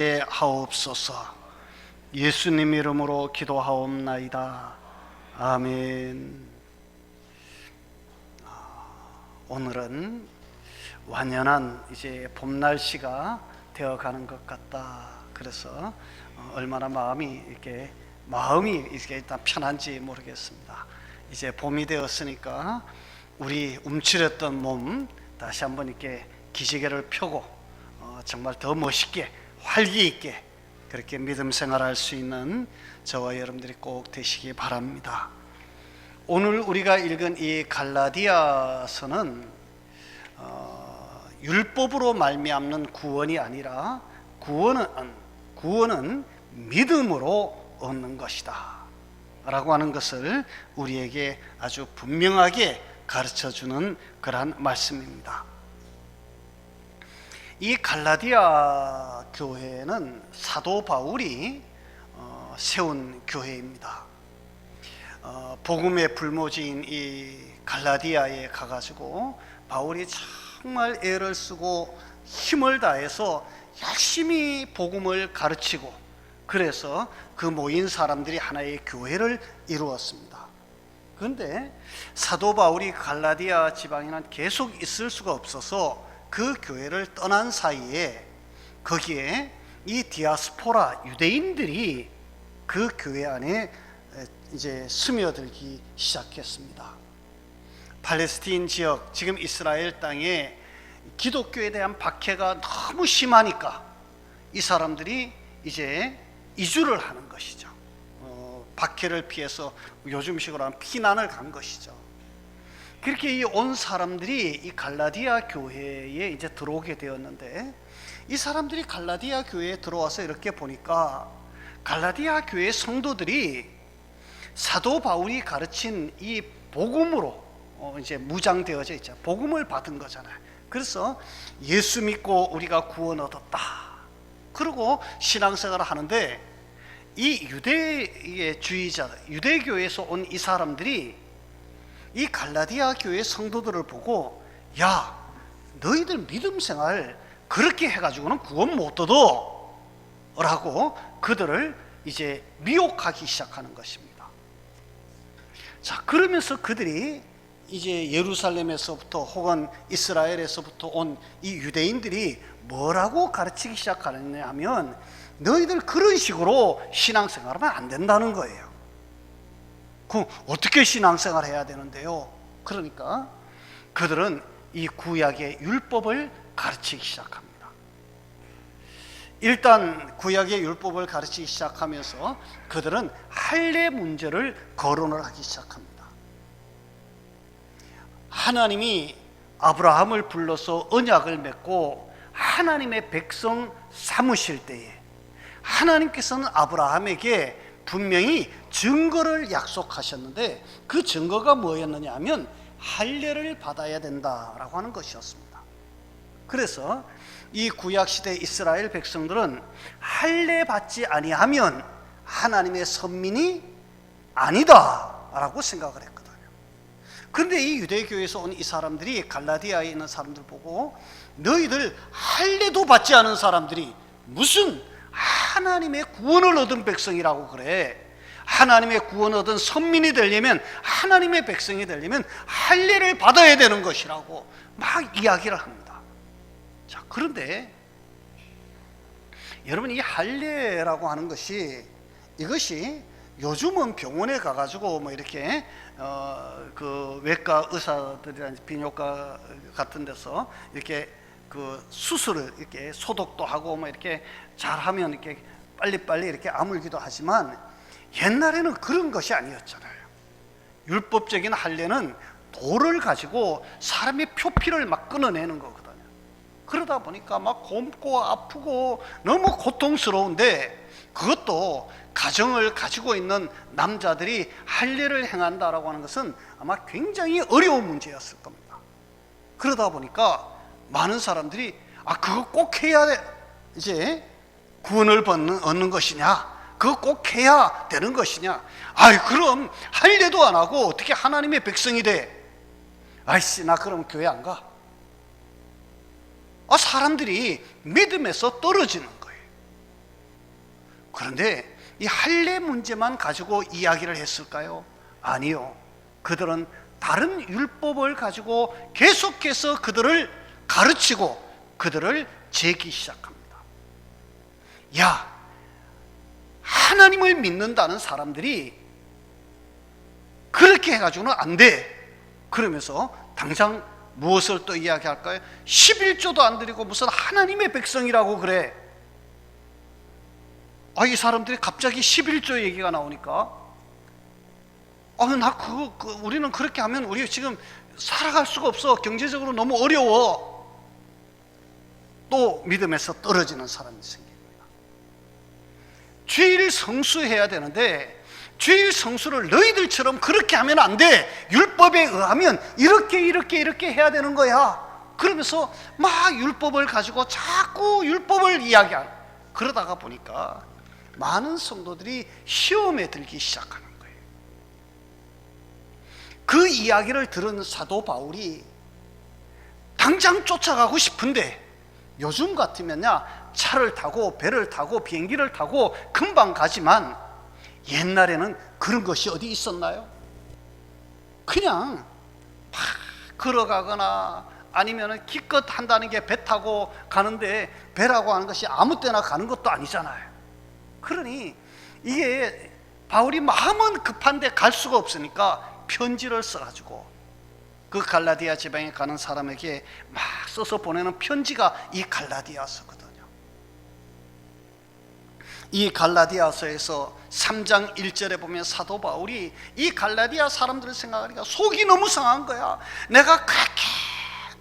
하옵소서. 예수님 이름으로 기도하옵나이다. 아멘. 오늘은 완연한 이제 봄 날씨가 되어가는 것 같다. 그래서 얼마나 마음이 이렇게 일단 편한지 모르겠습니다. 이제 봄이 되었으니까 우리 움츠렸던 몸 다시 한번 이렇게 기지개를 펴고 정말 더 멋있게 활기 있게 그렇게 믿음 생활할 수 있는 저와 여러분들이 꼭 되시기 바랍니다. 오늘 우리가 읽은 이 갈라디아서는 율법으로 말미암는 구원이 아니라 구원은 믿음으로 얻는 것이다 라고 하는 것을 우리에게 아주 분명하게 가르쳐주는 그러한 말씀입니다. 이 갈라디아 교회는 사도 바울이 세운 교회입니다. 복음의 불모지인 이 갈라디아에 가가지고 바울이 정말 애를 쓰고 힘을 다해서 열심히 복음을 가르치고, 그래서 그 모인 사람들이 하나의 교회를 이루었습니다. 그런데 사도 바울이 갈라디아 지방에는 계속 있을 수가 없어서 그 교회를 떠난 사이에 거기에 이 디아스포라 유대인들이 그 교회 안에 이제 스며들기 시작했습니다. 팔레스틴 지역, 지금 이스라엘 땅에 기독교에 대한 박해가 너무 심하니까 이 사람들이 이제 이주를 하는 것이죠. 박해를 피해서 요즘식으로 하면 피난을 간 것이죠. 그렇게 온 사람들이 이 갈라디아 교회에 이제 들어오게 되었는데, 이 사람들이 갈라디아 교회에 들어와서 이렇게 보니까 갈라디아 교회 성도들이 사도 바울이 가르친 이 복음으로 이제 무장되어져 있죠. 복음을 받은 거잖아요. 그래서 예수 믿고 우리가 구원 얻었다. 그리고 신앙생활을 하는데 이 유대주의자, 유대교에서 온 이 사람들이 이 갈라디아 교회 성도들을 보고, 야, 너희들 믿음 생활 그렇게 해가지고는 구원 못 얻어 라고 그들을 이제 미혹하기 시작하는 것입니다. 자, 그러면서 그들이 이제 예루살렘에서부터 혹은 이스라엘에서부터 온 이 유대인들이 뭐라고 가르치기 시작하느냐 하면, 너희들 그런 식으로 신앙생활하면 안 된다는 거예요. 그럼 어떻게 신앙생활 해야 되는데요? 그러니까 그들은 이 구약의 율법을 가르치기 시작합니다. 일단 구약의 율법을 가르치기 시작하면서 그들은 할례 문제를 거론을 하기 시작합니다. 하나님이 아브라함을 불러서 언약을 맺고 하나님의 백성 삼으실 때에 하나님께서는 아브라함에게 분명히 증거를 약속하셨는데, 그 증거가 뭐였느냐 하면 할례를 받아야 된다라고 하는 것이었습니다. 그래서 이 구약시대 이스라엘 백성들은 할례 받지 아니하면 하나님의 선민이 아니다라고 생각을 했거든요. 그런데 이 유대교에서 온 이 사람들이 갈라디아에 있는 사람들 보고, 너희들 할례도 받지 않은 사람들이 무슨 하나님의 구원을 얻은 백성이라고 그래. 하나님의 구원 얻은 선민이 되려면, 하나님의 백성이 되려면 할례를 받아야 되는 것이라고 막 이야기를 합니다. 자, 그런데 여러분, 이 할례라고 하는 것이, 이것이 요즘은 병원에 가가지고 뭐 이렇게 그 외과 의사들이나 비뇨과 같은 데서 이렇게 그 수술을 이렇게 소독도 하고 뭐 이렇게 잘하면 이렇게 빨리빨리 이렇게 아물기도 하지만, 옛날에는 그런 것이 아니었잖아요. 율법적인 할례는 돌을 가지고 사람의 표피를 막 끊어내는 거거든요. 그러다 보니까 막 곪고 아프고 너무 고통스러운데, 그것도 가정을 가지고 있는 남자들이 할례를 행한다라고 하는 것은 아마 굉장히 어려운 문제였을 겁니다. 그러다 보니까 많은 사람들이 그거 꼭 해야 이제 구원을 얻는 것이냐, 그거 꼭 해야 되는 것이냐, 그럼 할례도 안 하고 어떻게 하나님의 백성이 돼? 아이씨, 나 그럼 교회 안 가. 사람들이 믿음에서 떨어지는 거예요. 그런데 이 할례 문제만 가지고 이야기를 했을까요? 아니요. 그들은 다른 율법을 가지고 계속해서 그들을 가르치고 그들을 제기 시작합니다. 야, 하나님을 믿는다는 사람들이 그렇게 해가지고는 안 돼. 그러면서 당장 무엇을 또 이야기할까요? 11조도 안 드리고 무슨 하나님의 백성이라고 그래. 이 사람들이 갑자기 11조 얘기가 나오니까 우리는 그렇게 하면 우리 지금 살아갈 수가 없어. 경제적으로 너무 어려워. 또 믿음에서 떨어지는 사람이 생깁니다. 주일 성수해야 되는데 주일 성수를 너희들처럼 그렇게 하면 안 돼. 율법에 의하면 이렇게 해야 되는 거야. 그러면서 막 율법을 가지고 자꾸 율법을 이야기하는, 그러다가 보니까 많은 성도들이 시험에 들기 시작하는 거예요. 그 이야기를 들은 사도 바울이 당장 쫓아가고 싶은데 요즘 같으면야 차를 타고 배를 타고 비행기를 타고 금방 가지만 옛날에는 그런 것이 어디 있었나요? 그냥 막 걸어가거나 아니면 기껏 한다는 게 배 타고 가는데, 배라고 하는 것이 아무 때나 가는 것도 아니잖아요. 그러니 이게 바울이 마음은 급한데 갈 수가 없으니까 편지를 써가지고 그 갈라디아 지방에 가는 사람에게 막 써서 보내는 편지가 이 갈라디아서거든요. 이 갈라디아서에서 3장 1절에 보면 사도 바울이 이 갈라디아 사람들을 생각하니까 속이 너무 상한 거야. 내가 그렇게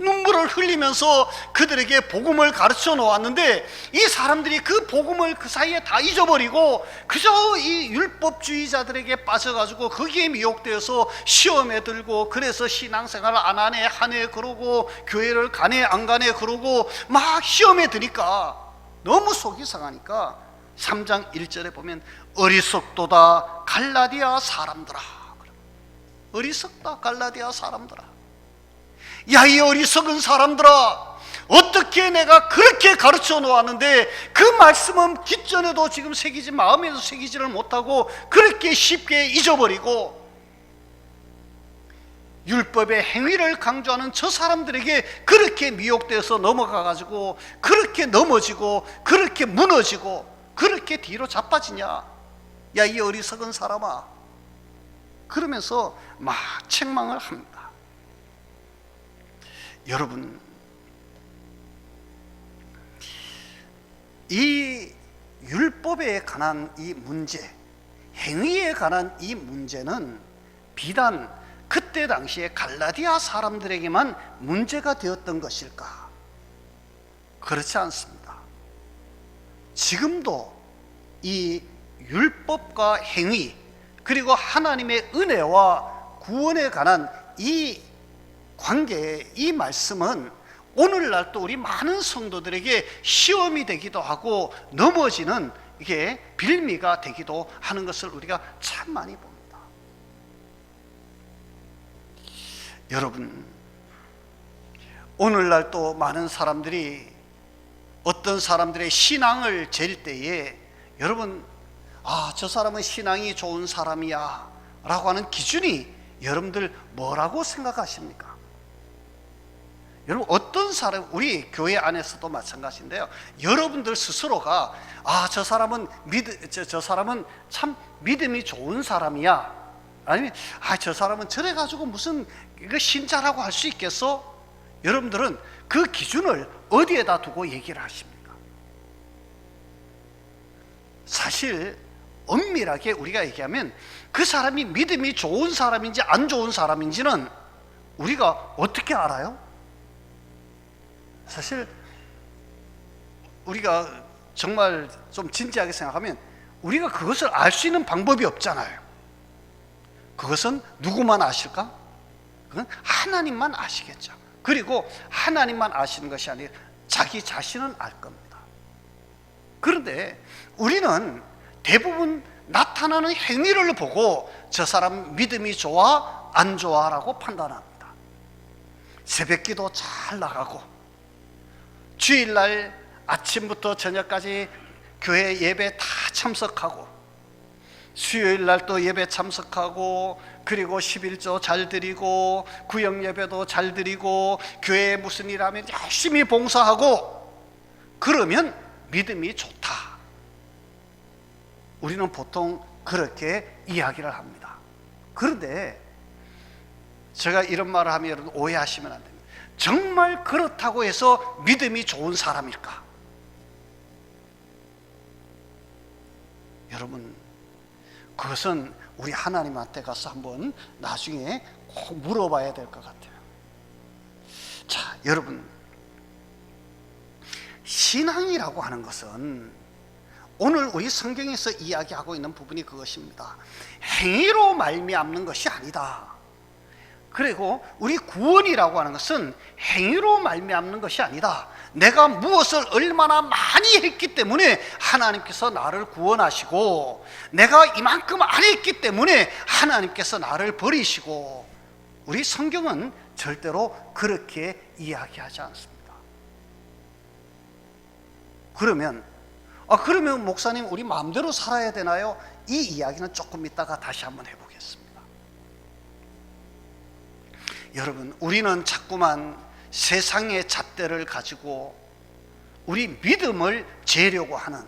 눈물을 흘리면서 그들에게 복음을 가르쳐 놓았는데 이 사람들이 그 복음을 그 사이에 다 잊어버리고 그저 이 율법주의자들에게 빠져가지고 거기에 미혹되어서 시험에 들고, 그래서 신앙생활을 안 하네 하네 그러고 교회를 가네 안 가네 그러고 막 시험에 드니까 너무 속이 상하니까 3장 1절에 보면 어리석도다 갈라디아 사람들아. 어리석다 갈라디아 사람들아. 야, 이 어리석은 사람들아, 어떻게 내가 그렇게 가르쳐 놓았는데 그 말씀은 깃전에도 지금 새기지, 마음에도 새기지를 못하고 그렇게 쉽게 잊어버리고 율법의 행위를 강조하는 저 사람들에게 그렇게 미혹되어서 넘어가가지고 그렇게 넘어지고 그렇게 무너지고 그렇게 뒤로 자빠지냐. 야, 이 어리석은 사람아. 그러면서 막 책망을 합니다. 여러분, 이 율법에 관한 이 문제, 행위에 관한 이 문제는 비단 그때 당시에 갈라디아 사람들에게만 문제가 되었던 것일까? 그렇지 않습니다. 지금도 이 율법과 행위, 그리고 하나님의 은혜와 구원에 관한 이 관계의 이 말씀은 오늘날 또 우리 많은 성도들에게 시험이 되기도 하고 넘어지는 이게 빌미가 되기도 하는 것을 우리가 참 많이 봅니다. 여러분, 오늘날 또 많은 사람들이 어떤 사람들의 신앙을 잴 때에 여러분, 저 사람은 신앙이 좋은 사람이야 라고 하는 기준이 여러분들 뭐라고 생각하십니까? 여러분, 어떤 사람, 우리 교회 안에서도 마찬가지인데요, 여러분들 스스로가 저 사람은 저 사람은 참 믿음이 좋은 사람이야, 아니면 저 사람은 저래 가지고 무슨 이거 신자라고 할 수 있겠어? 여러분들은 그 기준을 어디에다 두고 얘기를 하십니까? 사실 엄밀하게 우리가 얘기하면 그 사람이 믿음이 좋은 사람인지 안 좋은 사람인지는 우리가 어떻게 알아요? 사실 우리가 정말 좀 진지하게 생각하면 우리가 그것을 알 수 있는 방법이 없잖아요. 그것은 누구만 아실까? 그건 하나님만 아시겠죠. 그리고 하나님만 아시는 것이 아니라 자기 자신은 알 겁니다. 그런데 우리는 대부분 나타나는 행위를 보고 저 사람 믿음이 좋아 안 좋아라고 판단합니다. 새벽기도 잘 나가고 주일날 아침부터 저녁까지 교회 예배 다 참석하고, 수요일 날 또 예배 참석하고, 그리고 11조 잘 드리고, 구역 예배도 잘 드리고, 교회에 무슨 일 하면 열심히 봉사하고, 그러면 믿음이 좋다. 우리는 보통 그렇게 이야기를 합니다. 그런데 제가 이런 말을 하면 여러분 오해하시면 안 됩니다. 정말 그렇다고 해서 믿음이 좋은 사람일까? 여러분, 그것은 우리 하나님한테 가서 한번 나중에 꼭 물어봐야 될 것 같아요. 자, 여러분, 신앙이라고 하는 것은 오늘 우리 성경에서 이야기하고 있는 부분이 그것입니다. 행위로 말미암는 것이 아니다. 그리고 우리 구원이라고 하는 것은 행위로 말미암는 것이 아니다. 내가 무엇을 얼마나 많이 했기 때문에 하나님께서 나를 구원하시고, 내가 이만큼 안 했기 때문에 하나님께서 나를 버리시고, 우리 성경은 절대로 그렇게 이야기하지 않습니다. 그러면 목사님, 우리 마음대로 살아야 되나요? 이 이야기는 조금 이따가 다시 한번 해보겠습니다. 여러분, 우리는 자꾸만 세상의 잣대를 가지고 우리 믿음을 재려고 하는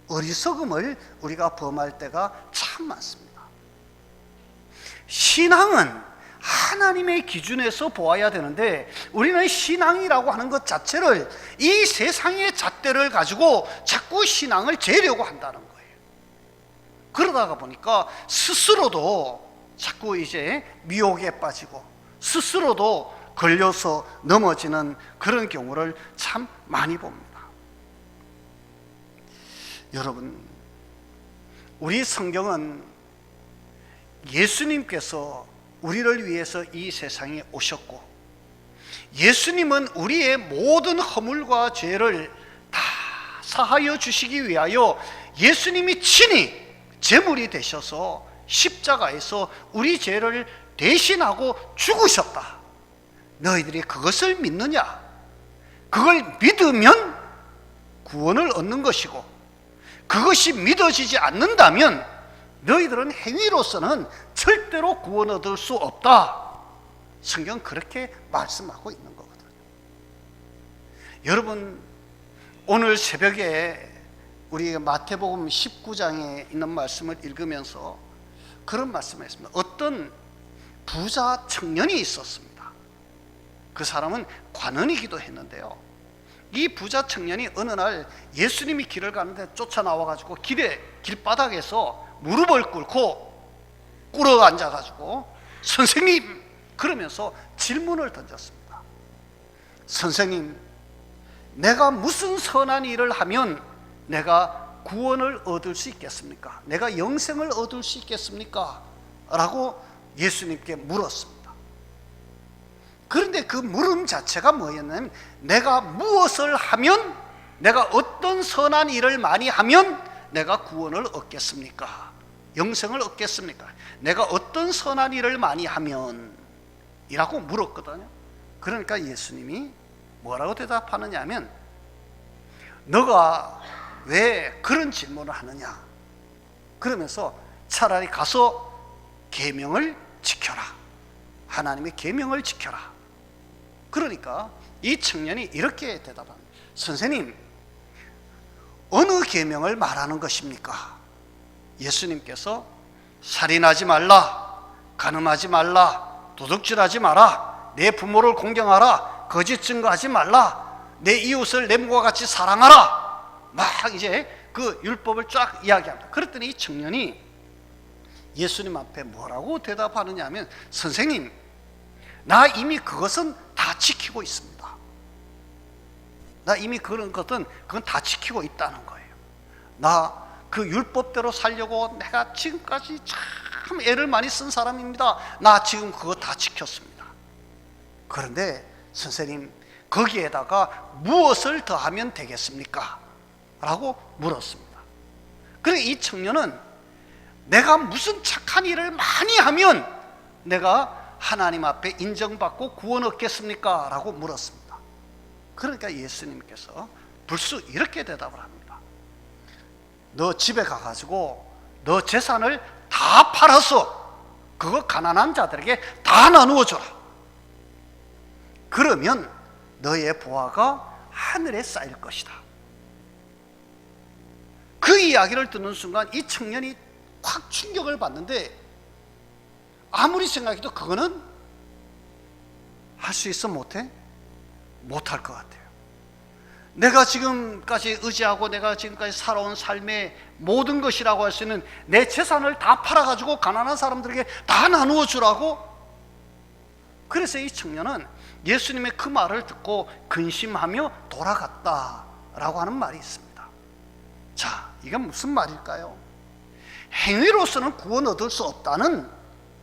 어리석음을 우리가 범할 때가 참 많습니다. 신앙은 하나님의 기준에서 보아야 되는데, 우리는 신앙이라고 하는 것 자체를 이 세상의 잣대를 가지고 자꾸 신앙을 재려고 한다는 거예요. 그러다가 보니까 스스로도 자꾸 이제 미혹에 빠지고, 스스로도 걸려서 넘어지는 그런 경우를 참 많이 봅니다. 여러분, 우리 성경은 예수님께서 우리를 위해서 이 세상에 오셨고, 예수님은 우리의 모든 허물과 죄를 다 사하여 주시기 위하여 예수님이 친히 제물이 되셔서 십자가에서 우리 죄를 대신하고 죽으셨다. 너희들이 그것을 믿느냐? 그걸 믿으면 구원을 얻는 것이고, 그것이 믿어지지 않는다면 너희들은 행위로서는 절대로 구원 얻을 수 없다. 성경은 그렇게 말씀하고 있는 거거든요. 여러분, 오늘 새벽에 우리 마태복음 19장에 있는 말씀을 읽으면서 그런 말씀을 했습니다. 어떤 부자 청년이 있었습니다. 그 사람은 관원이기도 했는데요, 이 부자 청년이 어느 날 예수님이 길을 가는데 쫓아나와가지고 길바닥에서 무릎을 꿇고 꿇어 앉아가지고 선생님, 그러면서 질문을 던졌습니다. 선생님, 내가 무슨 선한 일을 하면 내가 구원을 얻을 수 있겠습니까? 내가 영생을 얻을 수 있겠습니까? 라고 예수님께 물었습니다. 그런데 그 물음 자체가 뭐였냐면, 내가 무엇을 하면, 내가 어떤 선한 일을 많이 하면 내가 구원을 얻겠습니까? 영생을 얻겠습니까? 내가 어떤 선한 일을 많이 하면 이라고 물었거든요. 그러니까 예수님이 뭐라고 대답하느냐 하면, 너가 왜 그런 질문을 하느냐? 그러면서 차라리 가서 계명을 지켜라. 하나님의 계명을 지켜라. 그러니까 이 청년이 이렇게 대답합니다. 선생님, 어느 계명을 말하는 것입니까? 예수님께서 살인하지 말라, 간음하지 말라, 도둑질하지 마라, 내 부모를 공경하라, 거짓 증거하지 말라, 내 이웃을 내 몸과 같이 사랑하라, 막 이제 그 율법을 쫙 이야기합니다. 그랬더니 이 청년이 예수님 앞에 뭐라고 대답하느냐 하면, 선생님, 나 이미 그것은 다 지키고 있습니다. 나 이미 그런 것은 그건 다 지키고 있다는 거예요. 나 그 율법대로 살려고 내가 지금까지 참 애를 많이 쓴 사람입니다. 나 지금 그거 다 지켰습니다. 그런데 선생님, 거기에다가 무엇을 더하면 되겠습니까? 라고 물었습니다. 그래, 이 청년은 내가 무슨 착한 일을 많이 하면 내가 하나님 앞에 인정받고 구원 얻겠습니까? 라고 물었습니다. 그러니까 예수님께서 불쑥 이렇게 대답을 합니다. 너 집에 가가지고 너 재산을 다 팔아서 그거 가난한 자들에게 다 나누어 줘라. 그러면 너의 보화가 하늘에 쌓일 것이다. 그 이야기를 듣는 순간 이 청년이 확 충격을 받는데, 아무리 생각해도 그거는 할 수 있어 못해? 못할 것 같아요. 내가 지금까지 의지하고 내가 지금까지 살아온 삶의 모든 것이라고 할 수 있는 내 재산을 다 팔아가지고 가난한 사람들에게 다 나누어 주라고? 그래서 이 청년은 예수님의 그 말을 듣고 근심하며 돌아갔다라고 하는 말이 있습니다. 자, 이건 무슨 말일까요? 행위로서는 구원 얻을 수 없다는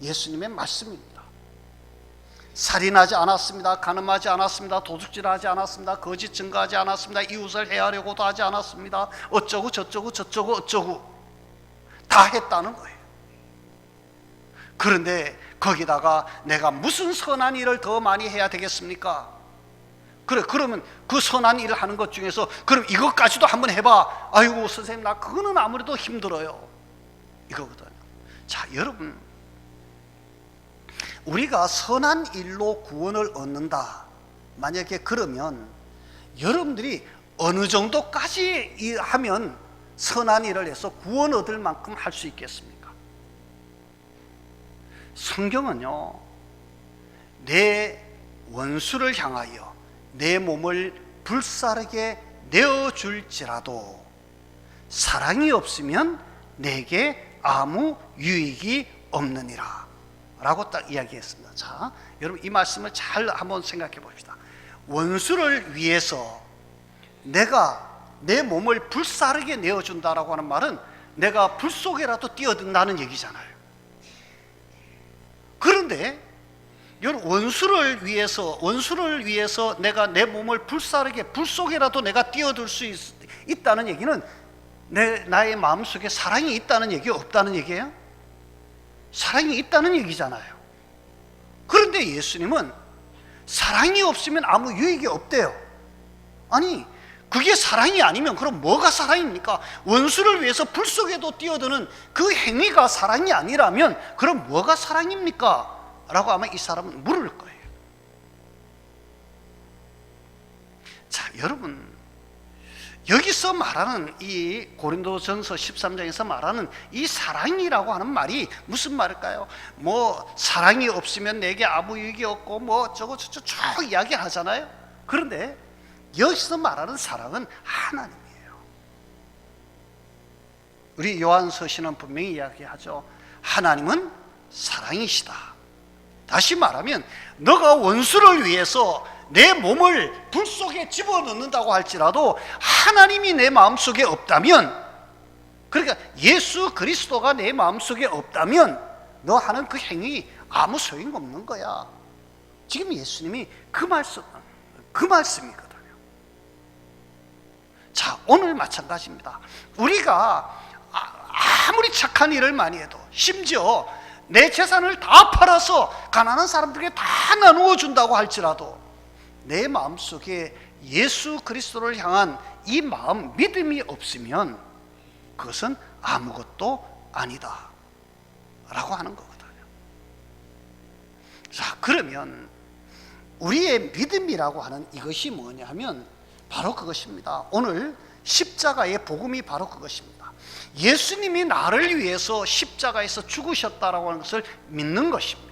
예수님의 말씀입니다. 살인하지 않았습니다. 간음하지 않았습니다. 도둑질하지 않았습니다. 거짓 증거하지 않았습니다. 이웃을 해하려고도 하지 않았습니다. 어쩌고 저쩌고 저쩌고 어쩌고 다 했다는 거예요. 그런데 거기다가 내가 무슨 선한 일을 더 많이 해야 되겠습니까? 그래, 그러면 그 선한 일을 하는 것 중에서 그럼 이것까지도 한번 해봐. 아이고 선생님, 나 그거는 아무래도 힘들어요. 이거거든요. 자, 여러분, 우리가 선한 일로 구원을 얻는다, 만약에 그러면 여러분들이 어느 정도까지 하면 선한 일을 해서 구원 얻을 만큼 할 수 있겠습니까? 성경은요, 내 원수를 향하여 내 몸을 불사르게 내어줄지라도 사랑이 없으면 내게 아무 유익이 없느니라 라고 딱 이야기했습니다. 자, 여러분, 이 말씀을 잘 한번 생각해 봅시다. 원수를 위해서 내가 내 몸을 불사르게 내어준다라고 하는 말은 내가 불 속에라도 뛰어든다는 얘기잖아요. 그런데 여러분, 원수를 위해서 내가 내 몸을 불사르게 불 속에라도 내가 뛰어들 수 있다는 얘기는 나의 마음속에 사랑이 있다는 얘기예요, 없다는 얘기예요? 사랑이 있다는 얘기잖아요. 그런데 예수님은 사랑이 없으면 아무 유익이 없대요. 아니, 그게 사랑이 아니면 그럼 뭐가 사랑입니까? 원수를 위해서 불 속에도 뛰어드는 그 행위가 사랑이 아니라면 그럼 뭐가 사랑입니까? 라고 아마 이 사람은 물을 거예요. 자, 여러분, 여기서 말하는 이 고린도전서 13장에서 말하는 이 사랑이라고 하는 말이 무슨 말일까요? 뭐 사랑이 없으면 내게 아무 유익이 없고 뭐 저거 쭉 이야기하잖아요. 그런데 여기서 말하는 사랑은 하나님이에요. 우리 요한서신은 분명히 이야기하죠. 하나님은 사랑이시다. 다시 말하면 너가 원수를 위해서 내 몸을 불 속에 집어넣는다고 할지라도 하나님이 내 마음속에 없다면, 그러니까 예수 그리스도가 내 마음속에 없다면 너 하는 그 행위 아무 소용없는 거야. 지금 예수님이 그 말씀이거든요. 자, 오늘 마찬가지입니다. 우리가 아무리 착한 일을 많이 해도, 심지어 내 재산을 다 팔아서 가난한 사람들에게 다 나누어 준다고 할지라도 내 마음속에 예수 그리스도를 향한 이 마음, 믿음이 없으면 그것은 아무것도 아니다 라고 하는 거거든요. 자, 그러면 우리의 믿음이라고 하는 이것이 뭐냐 하면 바로 그것입니다. 오늘 십자가의 복음이 바로 그것입니다. 예수님이 나를 위해서 십자가에서 죽으셨다라고 하는 것을 믿는 것입니다.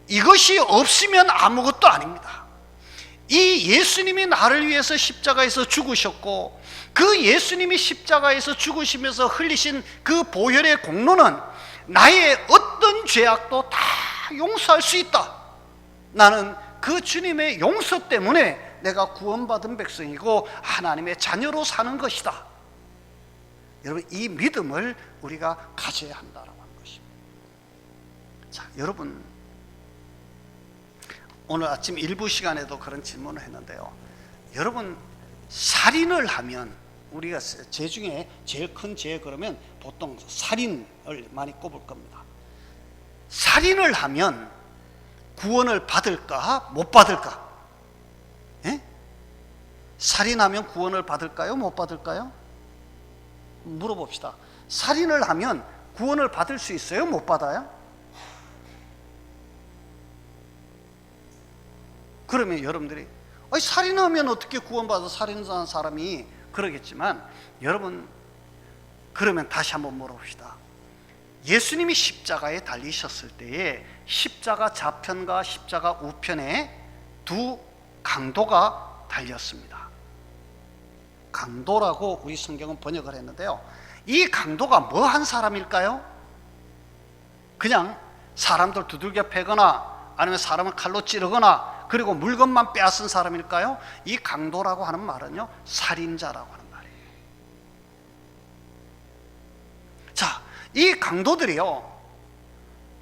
이것이 없으면 아무것도 아닙니다. 이 예수님이 나를 위해서 십자가에서 죽으셨고, 그 예수님이 십자가에서 죽으시면서 흘리신 그 보혈의 공로는 나의 어떤 죄악도 다 용서할 수 있다. 나는 그 주님의 용서 때문에 내가 구원받은 백성이고 하나님의 자녀로 사는 것이다. 여러분, 이 믿음을 우리가 가져야 한다라고 하는 것입니다. 자, 여러분, 오늘 아침 일부 시간에도 그런 질문을 했는데요. 여러분, 살인을 하면, 우리가 죄 중에 제일 큰 죄 그러면 보통 살인을 많이 꼽을 겁니다. 살인을 하면 구원을 받을까 못 받을까? 예? 살인하면 구원을 받을까요 못 받을까요? 물어봅시다. 살인을 하면 구원을 받을 수 있어요? 못 받아요? 그러면 여러분들이 살인하면 어떻게 구원받아? 살인한 사람이 그러겠지만, 여러분, 그러면 다시 한번 물어봅시다. 예수님이 십자가에 달리셨을 때에 십자가 좌편과 십자가 우편에 두 강도가 달렸습니다. 강도라고 우리 성경은 번역을 했는데요, 이 강도가 뭐 한 사람일까요? 그냥 사람들 두들겨 패거나 아니면 사람을 칼로 찌르거나 그리고 물건만 빼앗은 사람일까요? 이 강도라고 하는 말은요, 살인자라고 하는 말이에요. 자, 이 강도들이요,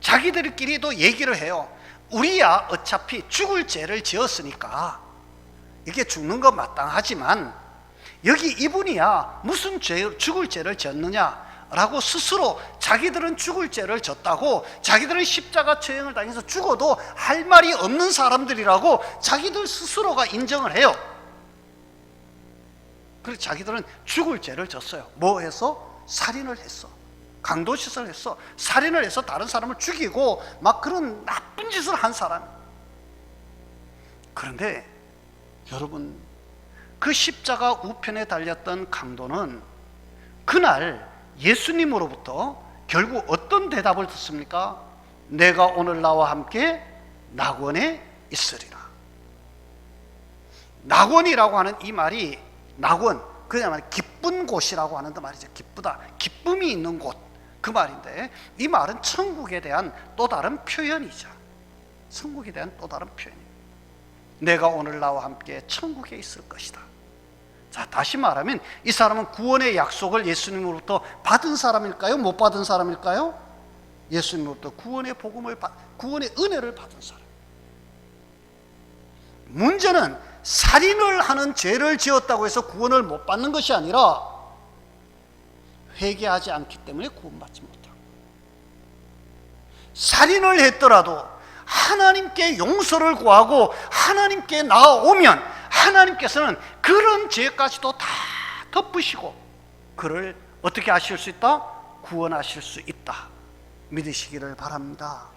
자기들끼리도 얘기를 해요. 우리야 어차피 죽을 죄를 지었으니까 이게 죽는 거 마땅하지만 여기 이분이야 무슨 죽을 죄를 졌느냐라고 스스로 자기들은 죽을 죄를 졌다고, 자기들은 십자가 처형을 당해서 죽어도 할 말이 없는 사람들이라고 자기들 스스로가 인정을 해요. 그래서 자기들은 죽을 죄를 졌어요. 뭐 해서? 살인을 했어. 강도짓을 했어. 살인을 해서 다른 사람을 죽이고 막 그런 나쁜 짓을 한 사람. 그런데 여러분, 그 십자가 우편에 달렸던 강도는 그날 예수님으로부터 결국 어떤 대답을 듣습니까? 내가 오늘 나와 함께 낙원에 있으리라. 낙원이라고 하는 이 말이, 낙원, 그냥 기쁜 곳이라고 하는 말이죠. 기쁘다, 기쁨이 있는 곳, 그 말인데, 이 말은 천국에 대한 또 다른 표현이죠. 천국에 대한 또 다른 표현이에요. 내가 오늘 나와 함께 천국에 있을 것이다. 자, 다시 말하면 이 사람은 구원의 약속을 예수님으로부터 받은 사람일까요? 못 받은 사람일까요? 예수님으로부터 구원의 복음을 구원의 은혜를 받은 사람. 문제는 살인을 하는 죄를 지었다고 해서 구원을 못 받는 것이 아니라 회개하지 않기 때문에 구원받지 못하고, 살인을 했더라도 하나님께 용서를 구하고 하나님께 나아오면 하나님께서는 그런 죄까지도 다 덮으시고 그를 어떻게 하실 수 있다? 구원하실 수 있다. 믿으시기를 바랍니다.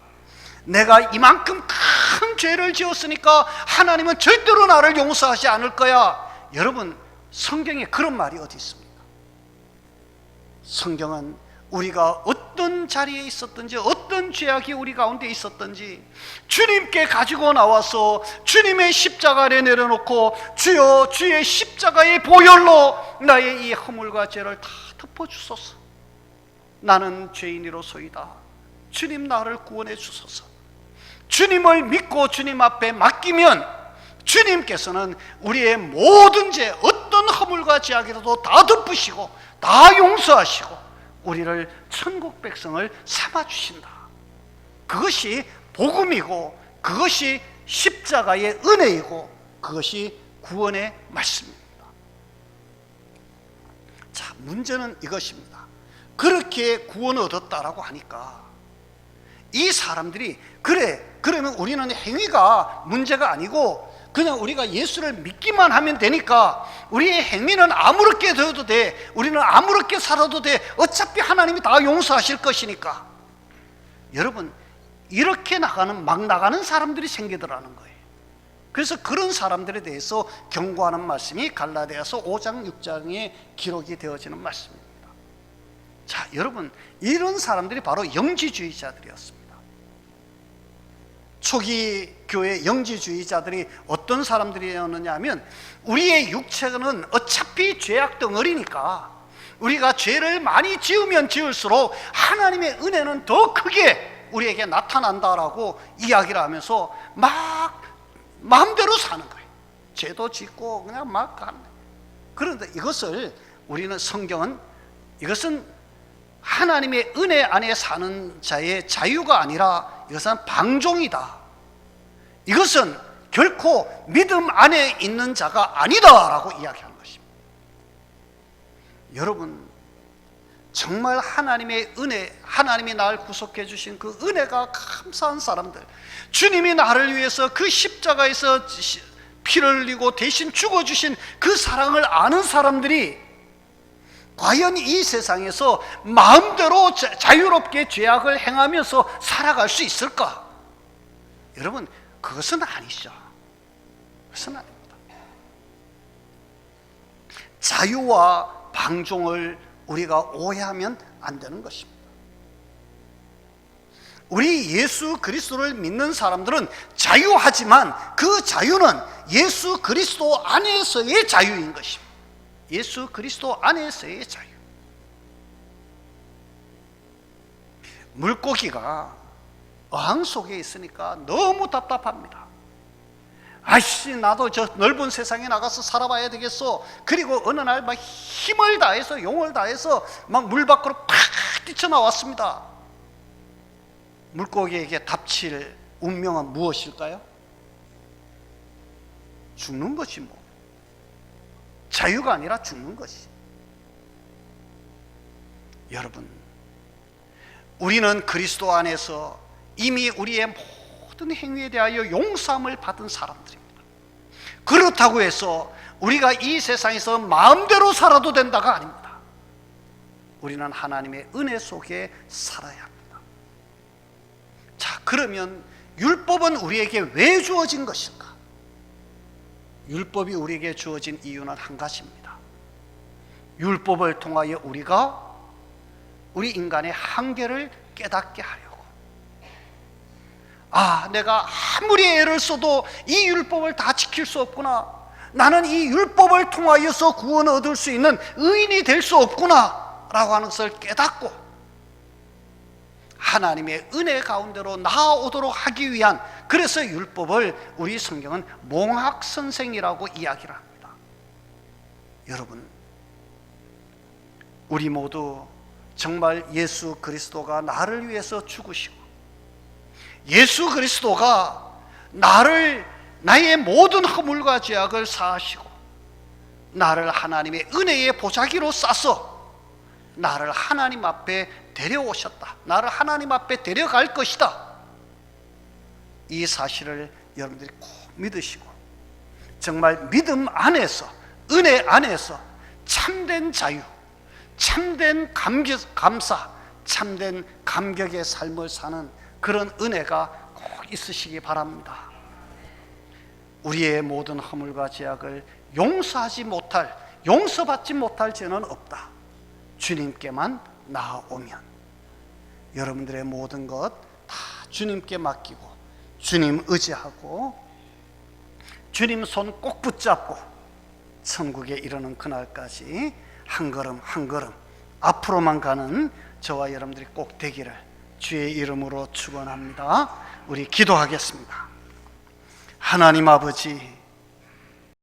내가 이만큼 큰 죄를 지었으니까 하나님은 절대로 나를 용서하지 않을 거야. 여러분, 성경에 그런 말이 어디 있습니까? 성경은 우리가 어떤 자리에 있었든지 어떤 죄악이 우리 가운데 있었든지 주님께 가지고 나와서 주님의 십자가 아래 내려놓고, 주여 주의 십자가의 보혈로 나의 이 허물과 죄를 다 덮어주소서. 나는 죄인이로소이다. 주님 나를 구원해 주소서. 주님을 믿고 주님 앞에 맡기면 주님께서는 우리의 모든 죄, 어떤 허물과 죄악이라도 다 덮으시고 다 용서하시고 우리를 천국 백성을 삼아주신다. 그것이 복음이고 그것이 십자가의 은혜이고 그것이 구원의 말씀입니다. 자, 문제는 이것입니다. 그렇게 구원을 얻었다라고 하니까 이 사람들이, 그러면 우리는 행위가 문제가 아니고 그냥 우리가 예수를 믿기만 하면 되니까 우리의 행위는 아무렇게 되어도 돼, 우리는 아무렇게 살아도 돼, 어차피 하나님이 다 용서하실 것이니까. 여러분, 이렇게 막 나가는 사람들이 생기더라는 거예요. 그래서 그런 사람들에 대해서 경고하는 말씀이 갈라디아서 5장 6장에 기록이 되어지는 말씀입니다. 자, 여러분, 이런 사람들이 바로 영지주의자들이었습니다. 초기 교회 영지주의자들이 어떤 사람들이었느냐 하면, 우리의 육체는 어차피 죄악 덩어리니까 우리가 죄를 많이 지으면 지을수록 하나님의 은혜는 더 크게 우리에게 나타난다라고 이야기를 하면서 막 마음대로 사는 거예요. 죄도 짓고 그냥 막 가는 거예요. 그런데 이것을 우리는, 성경은 이것은 하나님의 은혜 안에 사는 자의 자유가 아니라 이것은 방종이다. 이것은 결코 믿음 안에 있는 자가 아니다라고 이야기하는 것입니다. 여러분, 정말 하나님의 은혜, 하나님이 나를 구속해 주신 그 은혜가 감사한 사람들, 주님이 나를 위해서 그 십자가에서 피를 흘리고 대신 죽어주신 그 사랑을 아는 사람들이 과연 이 세상에서 마음대로 자유롭게 죄악을 행하면서 살아갈 수 있을까? 여러분, 그것은 아니죠. 그것은 아닙니다. 자유와 방종을 우리가 오해하면 안 되는 것입니다. 우리 예수 그리스도를 믿는 사람들은 자유하지만 그 자유는 예수 그리스도 안에서의 자유인 것입니다. 예수 그리스도 안에서의 자유. 물고기가 어항 속에 있으니까 너무 답답합니다. 아이씨, 나도 저 넓은 세상에 나가서 살아봐야 되겠어. 그리고 어느 날 막 힘을 다해서, 용을 다해서 막 물 밖으로 팍 뛰쳐나왔습니다. 물고기에게 닥칠 운명은 무엇일까요? 죽는 것이 뭐. 자유가 아니라 죽는 것이. 여러분, 우리는 그리스도 안에서 이미 우리의 모든 행위에 대하여 용서함을 받은 사람들입니다. 그렇다고 해서 우리가 이 세상에서 마음대로 살아도 된다가 아닙니다. 우리는 하나님의 은혜 속에 살아야 합니다. 자, 그러면 율법은 우리에게 왜 주어진 것일까? 율법이 우리에게 주어진 이유는 한 가지입니다. 율법을 통하여 우리가 우리 인간의 한계를 깨닫게 하려고. 아, 내가 아무리 애를 써도 이 율법을 다 지킬 수 없구나. 나는 이 율법을 통하여서 구원을 얻을 수 있는 의인이 될 수 없구나 라고 하는 것을 깨닫고 하나님의 은혜 가운데로 나아오도록 하기 위한, 그래서 율법을 우리 성경은 몽학선생이라고 이야기를 합니다. 여러분, 우리 모두 정말 예수 그리스도가 나를 위해서 죽으시고 예수 그리스도가 나의 모든 허물과 죄악을 사하시고 나를 하나님의 은혜의 보자기로 싸서 나를 하나님 앞에 데려오셨다. 나를 하나님 앞에 데려갈 것이다. 이 사실을 여러분들이 꼭 믿으시고 정말 믿음 안에서, 은혜 안에서 참된 자유, 참된 감사, 참된 감격의 삶을 사는 그런 은혜가 꼭 있으시기 바랍니다. 우리의 모든 허물과 죄악을 용서받지 못할 죄는 없다. 주님께만 나아오면 여러분들의 모든 것 다 주님께 맡기고 주님 의지하고 주님 손 꼭 붙잡고 천국에 이르는 그날까지 한 걸음 한 걸음 앞으로만 가는 저와 여러분들이 꼭 되기를 주의 이름으로 축원합니다. 우리 기도하겠습니다. 하나님 아버지,